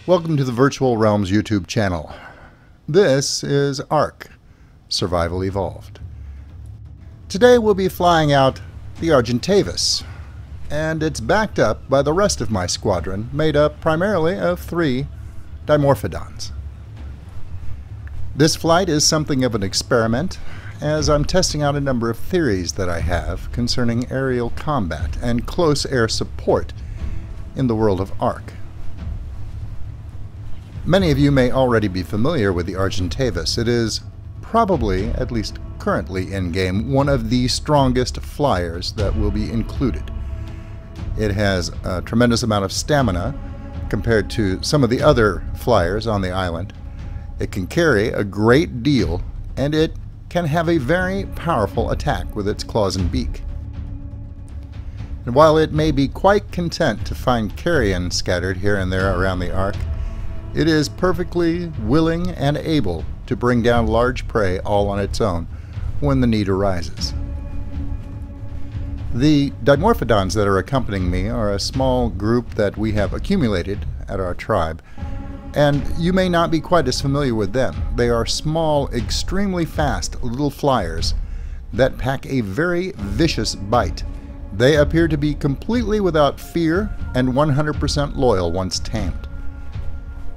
Welcome to the Virtual Realms YouTube channel. This is ARK, Survival Evolved. Today we'll be flying out the Argentavis, and it's backed up by the rest of my squadron, made up primarily of 3 Dimorphodons. This flight is something of an experiment, as I'm testing out a number of theories that I have concerning aerial combat and close air support in the world of ARK. Many of you may already be familiar with the Argentavis. It is probably, at least currently in-game, one of the strongest flyers that will be included. It has a tremendous amount of stamina compared to some of the other flyers on the island. It can carry a great deal, and it can have a very powerful attack with its claws and beak. And while it may be quite content to find carrion scattered here and there around the ARK, it is perfectly willing and able to bring down large prey all on its own when the need arises. The Dimorphodons that are accompanying me are a small group that we have accumulated at our tribe, and you may not be quite as familiar with them. They are small, extremely fast little flyers that pack a very vicious bite. They appear to be completely without fear and 100% loyal once tamed.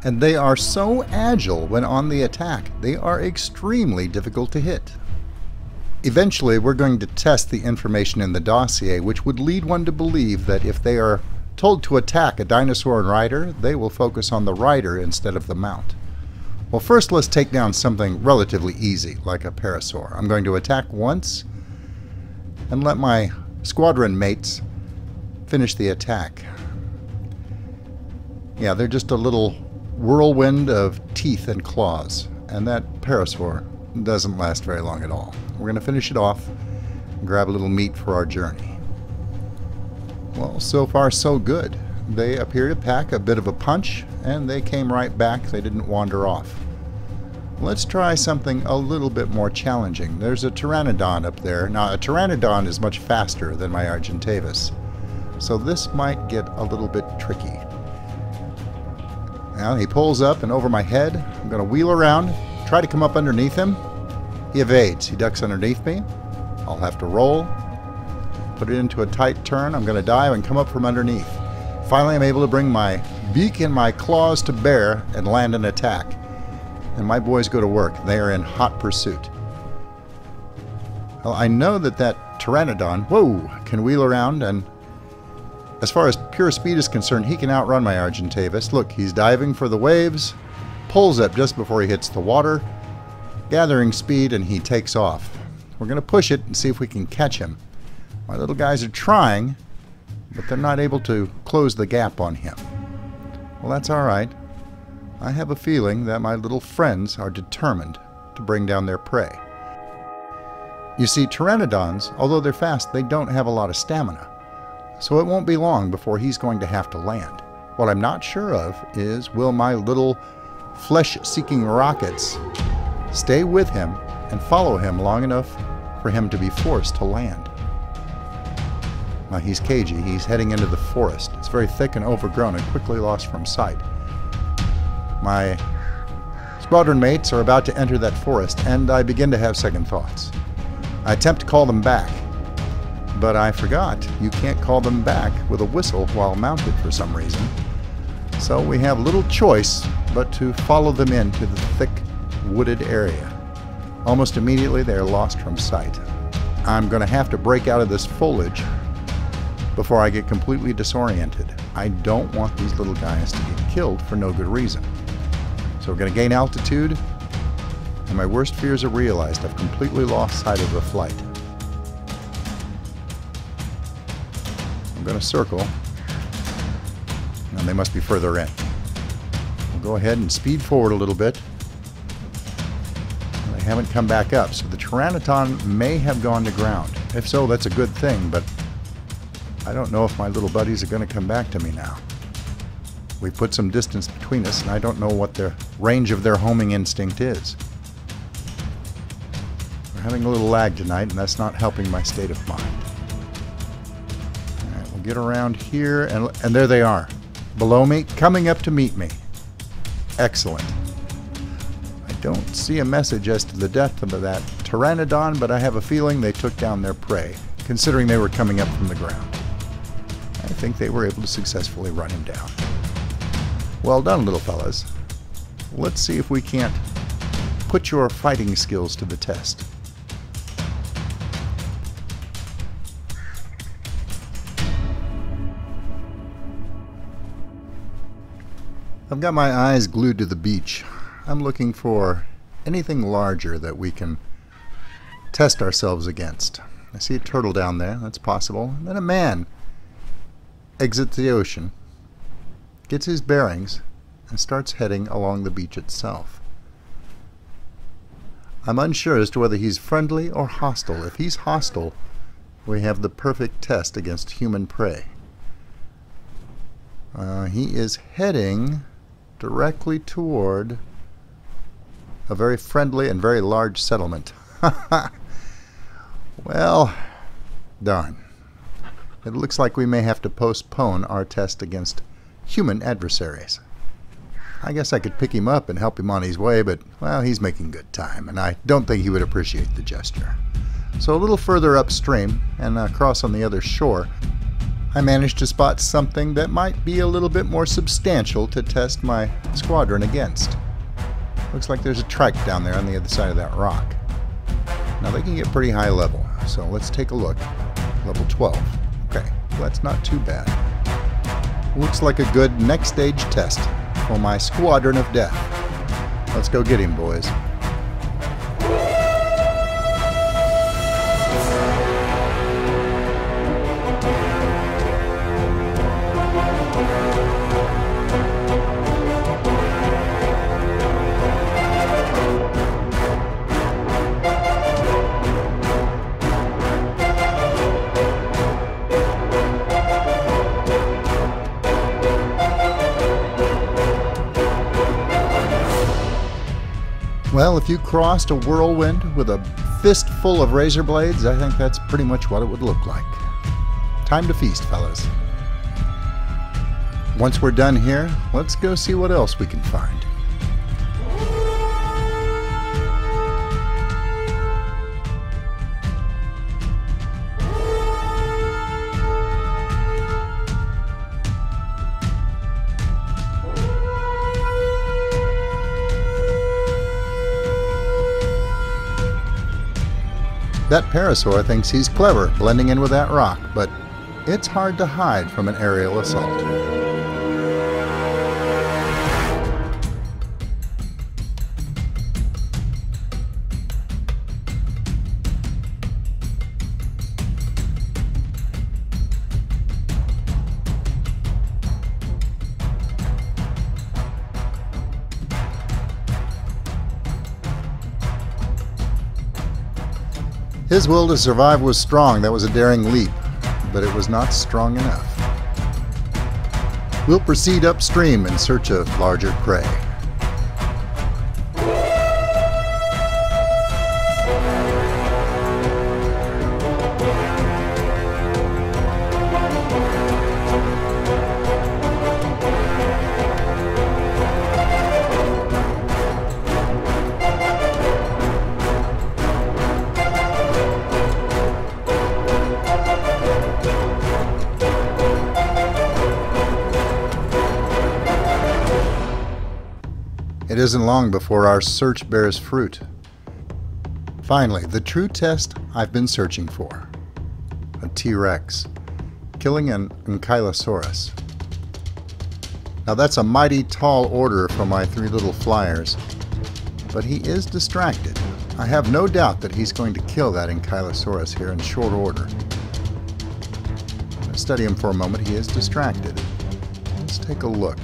And they are so agile when on the attack, they are extremely difficult to hit. Eventually, we're going to test the information in the dossier, which would lead one to believe that if they are told to attack a dinosaur and rider, they will focus on the rider instead of the mount. Well, first let's take down something relatively easy, like a parasaur. I'm going to attack once and let my squadron mates finish the attack. Yeah, they're just a little whirlwind of teeth and claws, and that parasaur doesn't last very long at all. We're going to finish it off and grab a little meat for our journey. Well, so far so good. They appear to pack a bit of a punch, and they came right back. They didn't wander off. Let's try something a little bit more challenging. There's a Pteranodon up there. Now, a Pteranodon is much faster than my Argentavis, so this might get a little bit tricky. Now he pulls up and over my head. I'm going to wheel around, try to come up underneath him. He evades. He ducks underneath me. I'll have to roll, put it into a tight turn. I'm going to dive and come up from underneath. Finally, I'm able to bring my beak and my claws to bear and land an attack. And my boys go to work. They are in hot pursuit. Well, I know that Pteranodon, can wheel around, and as far as pure speed is concerned, he can outrun my Argentavis. Look, he's diving for the waves, pulls up just before he hits the water, gathering speed, and he takes off. We're going to push it and see if we can catch him. My little guys are trying, but they're not able to close the gap on him. Well, that's all right. I have a feeling that my little friends are determined to bring down their prey. You see, Pteranodons, although they're fast, they don't have a lot of stamina. So it won't be long before he's going to have to land. What I'm not sure of is, will my little flesh-seeking rockets stay with him and follow him long enough for him to be forced to land? Now he's cagey. He's heading into the forest. It's very thick and overgrown and quickly lost from sight. My squadron mates are about to enter that forest, and I begin to have second thoughts. I attempt to call them back, but I forgot you can't call them back with a whistle while mounted for some reason. So we have little choice but to follow them into the thick wooded area. Almost immediately they are lost from sight. I'm going to have to break out of this foliage before I get completely disoriented. I don't want these little guys to get killed for no good reason. So we're going to gain altitude, and my worst fears are realized. I've completely lost sight of the flight. I'm going to circle, and they must be further in. We'll go ahead and speed forward a little bit. They haven't come back up, so the Pteranodon may have gone to ground. If so, that's a good thing, but I don't know if my little buddies are going to come back to me now. We put some distance between us, and I don't know what the range of their homing instinct is. We're having a little lag tonight, and that's not helping my state of mind. Alright, we'll get around here, and there they are. Below me, coming up to meet me. Excellent. I don't see a message as to the death of that Pteranodon, but I have a feeling they took down their prey, considering they were coming up from the ground. I think they were able to successfully run him down. Well done, little fellas. Let's see if we can't put your fighting skills to the test. I've got my eyes glued to the beach. I'm looking for anything larger that we can test ourselves against. I see a turtle down there. That's possible. And then a man exits the ocean, gets his bearings, and starts heading along the beach itself. I'm unsure as to whether he's friendly or hostile. If he's hostile, we have the perfect test against human prey. He is heading directly toward a very friendly and very large settlement. Well, darn. It looks like we may have to postpone our test against human adversaries. I guess I could pick him up and help him on his way, but, well, he's making good time, and I don't think he would appreciate the gesture. So a little further upstream, and across on the other shore, I managed to spot something that might be a little bit more substantial to test my squadron against. Looks like there's a trike down there on the other side of that rock. Now they can get pretty high level, so let's take a look. Level 12. Okay, well, that's not too bad. Looks like a good next stage test for my squadron of death. Let's go get him, boys. Well, if you crossed a whirlwind with a fistful of razor blades, I think that's pretty much what it would look like. Time to feast, fellas. Once we're done here, let's go see what else we can find. That parasaur thinks he's clever, blending in with that rock, but it's hard to hide from an aerial assault. His will to survive was strong. That was a daring leap, but it was not strong enough. We'll proceed upstream in search of larger prey. It isn't long before our search bears fruit. Finally, the true test I've been searching for. A T-Rex, killing an Ankylosaurus. Now that's a mighty tall order for my three little flyers, but he is distracted. I have no doubt that he's going to kill that Ankylosaurus here in short order. Let's study him for a moment. He is distracted. Let's take a look.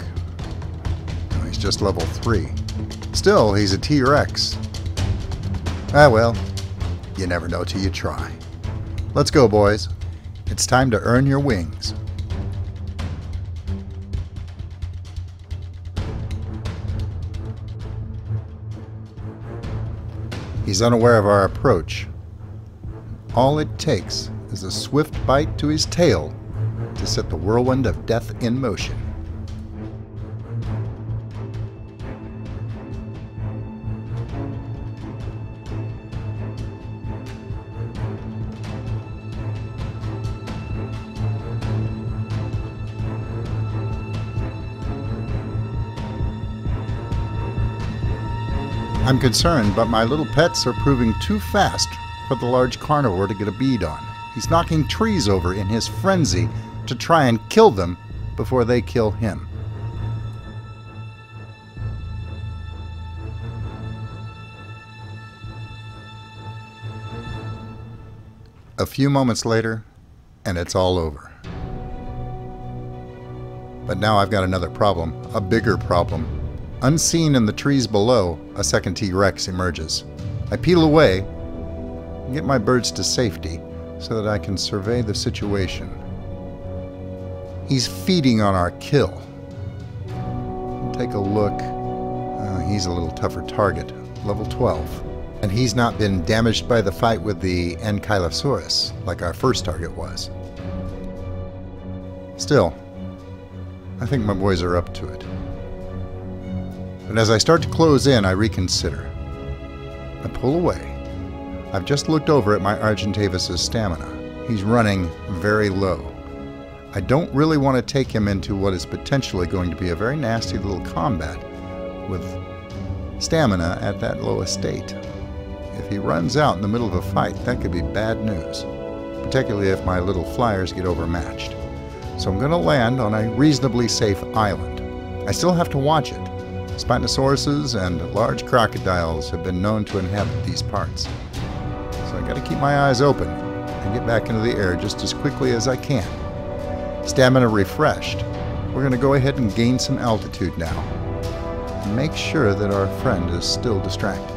Oh, he's just level 3. Still, he's a T-Rex. Ah well, you never know till you try. Let's go, boys. It's time to earn your wings. He's unaware of our approach. All it takes is a swift bite to his tail to set the whirlwind of death in motion. I'm concerned, but my little pets are proving too fast for the large carnivore to get a bead on. He's knocking trees over in his frenzy to try and kill them before they kill him. A few moments later, and it's all over. But now I've got another problem, a bigger problem. Unseen in the trees below, a second T-Rex emerges. I peel away and get my birds to safety so that I can survey the situation. He's feeding on our kill. Take a look. He's a little tougher target, level 12. And he's not been damaged by the fight with the Ankylosaurus like our first target was. Still, I think my boys are up to it. But as I start to close in, I reconsider. I pull away. I've just looked over at my Argentavis' stamina. He's running very low. I don't really want to take him into what is potentially going to be a very nasty little combat with stamina at that lowest state. If he runs out in the middle of a fight, that could be bad news, particularly if my little flyers get overmatched. So I'm going to land on a reasonably safe island. I still have to watch it. Spinosaurus and large crocodiles have been known to inhabit these parts. So I got to keep my eyes open and get back into the air just as quickly as I can. Stamina refreshed. We're going to go ahead and gain some altitude now. And make sure that our friend is still distracted.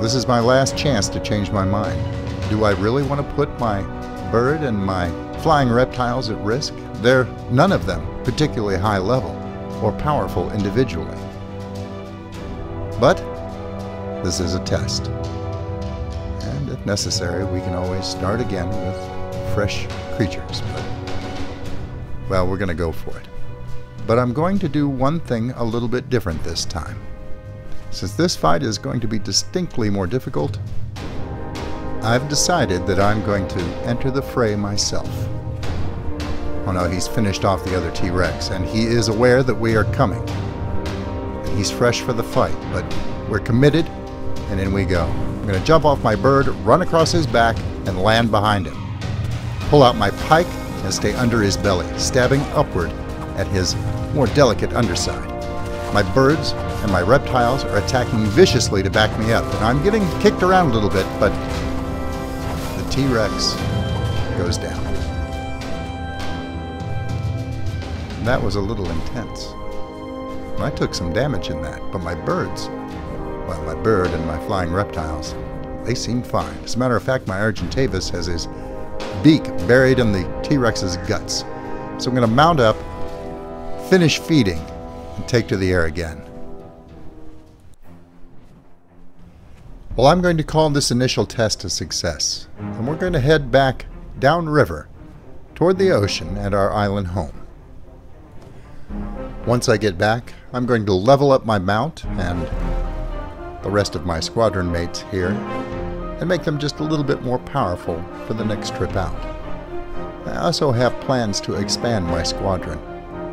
This is my last chance to change my mind. Do I really want to put my bird and my flying reptiles at risk? They're none of them particularly high level or powerful individually. But this is a test. And if necessary, we can always start again with fresh creatures. But, well, we're going to go for it. But I'm going to do one thing a little bit different this time. Since this fight is going to be distinctly more difficult, I've decided that I'm going to enter the fray myself. Oh no, he's finished off the other T-Rex, and he is aware that we are coming. And he's fresh for the fight, but we're committed, and in we go. I'm going to jump off my bird, run across his back, and land behind him. Pull out my pike and stay under his belly, stabbing upward at his more delicate underside. My birds and my reptiles are attacking viciously to back me up, and I'm getting kicked around a little bit, but the T-Rex goes down. That was a little intense. I took some damage in that, but my birds, well, my bird and my flying reptiles, they seem fine. As a matter of fact, my Argentavis has his beak buried in the T-Rex's guts. So I'm going to mount up, finish feeding, and take to the air again. Well, I'm going to call this initial test a success, and we're going to head back downriver toward the ocean and our island home. Once I get back, I'm going to level up my mount and the rest of my squadron mates here and make them just a little bit more powerful for the next trip out. I also have plans to expand my squadron.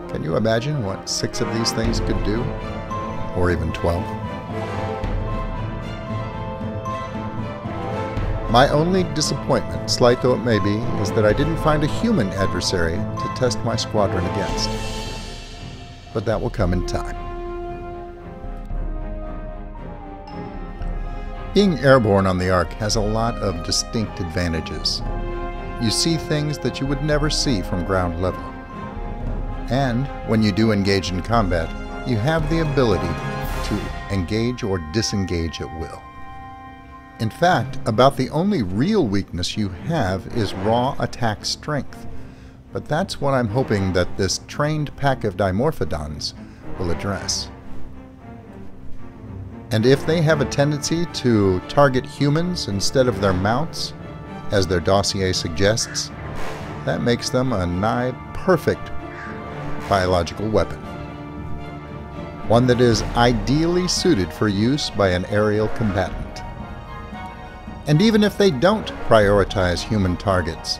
Can you imagine what 6 of these things could do? Or even 12? My only disappointment, slight though it may be, is that I didn't find a human adversary to test my squadron against. But that will come in time. Being airborne on the ARK has a lot of distinct advantages. You see things that you would never see from ground level. And when you do engage in combat, you have the ability to engage or disengage at will. In fact, about the only real weakness you have is raw attack strength. But that's what I'm hoping that this trained pack of Dimorphodons will address. And if they have a tendency to target humans instead of their mounts, as their dossier suggests, that makes them a nigh perfect biological weapon. One that is ideally suited for use by an aerial combatant. And even if they don't prioritize human targets,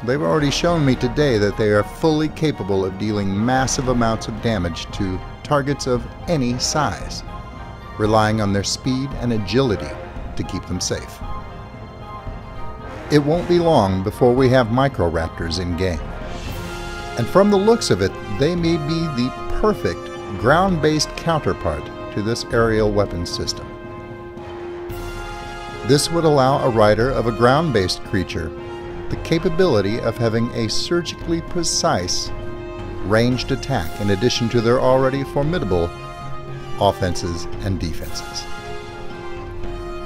they've already shown me today that they are fully capable of dealing massive amounts of damage to targets of any size, relying on their speed and agility to keep them safe. It won't be long before we have Microraptors in game. And from the looks of it, they may be the perfect ground-based counterpart to this aerial weapons system. This would allow a rider of a ground-based creature the capability of having a surgically precise, ranged attack in addition to their already formidable offenses and defenses.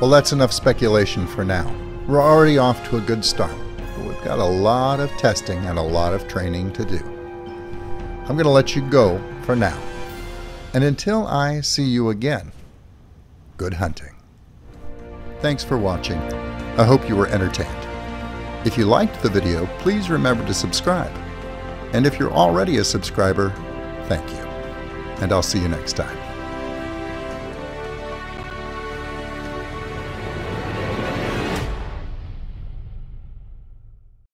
Well, that's enough speculation for now. We're already off to a good start, but we've got a lot of testing and a lot of training to do. I'm going to let you go for now. And until I see you again, good hunting. Thanks for watching. I hope you were entertained. If you liked the video, please remember to subscribe. And if you're already a subscriber, thank you. And I'll see you next time.